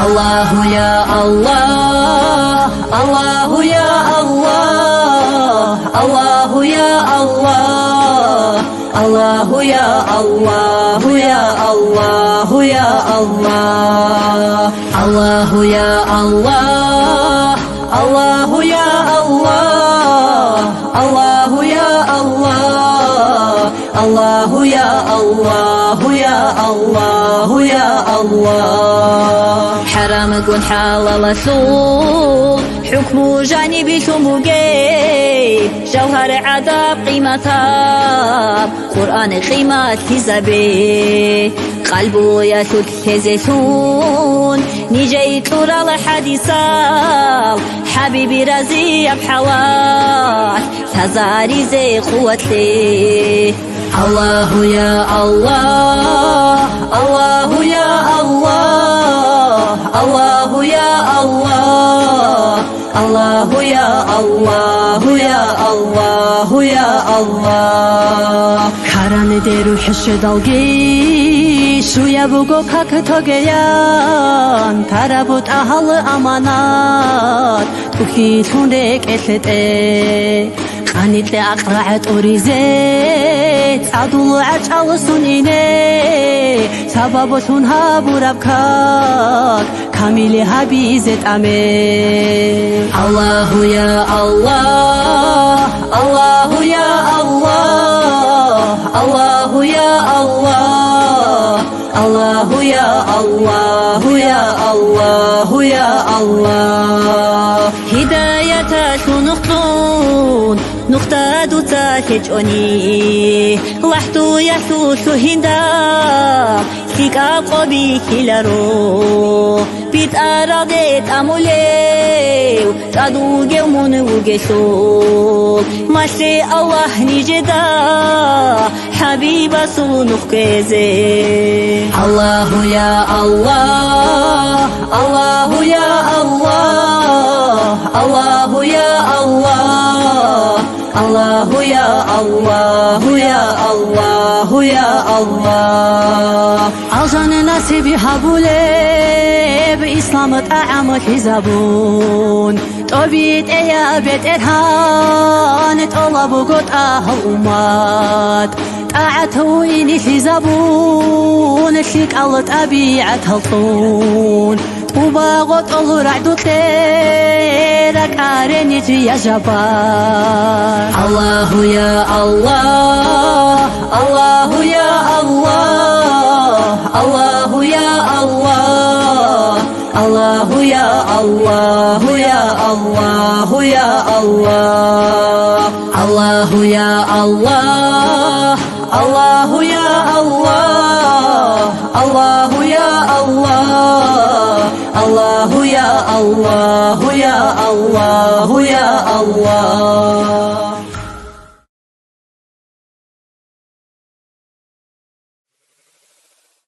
الله يا الله الله يا الله الله يا الله الله يا الله يا الله يا الله الله يا الله الله يا الله الله يا الله الله يا الله يا الله يا الله حرام قول حلال سوء حكم جانبي سموجي جوهر عذاب قيمتاب قرآن قيمة حسابي قلبو يسود كزيتون نجي تورا الحديثة حبيبي رزي بحوات تزاري زي قوتي الله يا الله الله يا الله الله يا الله الله يا الله يا الله يا الله حرام درو حش دلگی شویا بگو کاک توگیان ترابط اهل امانات توخی تونک اتلته خانیت اقرعت اوریزت عدو عجال سنینه سببتون ها بربکاک کامیل حبیزت امه الله يا الله الله يا الله الله يا الله الله يا الله يا الله يا الله هداية نقطون نقطة دوتا تجوني وحدو يسوس هندا سيكا قبي كيلارو بيت أرادت أموليو تادو جمون وجسول ما شاء الله نجدا حبيب سونخ كزي الله يا الله الله يا الله الله يا الله الله يا الله يا الله يا الله عشان نصيبي حبولي بإسلام أعمل حزبون طبيت يا بيت إرهان طلبوا قد أهمات طاعته إني حزبون شيك الله طبيعة هالطون وباغط الله رعدو تيرك أرنيتي يا جبار الله يا الله الله يا الله الله يا الله الله يا الله يا الله يا الله الله يا الله الله يا الله الله يا الله الله يا الله يا الله يا الله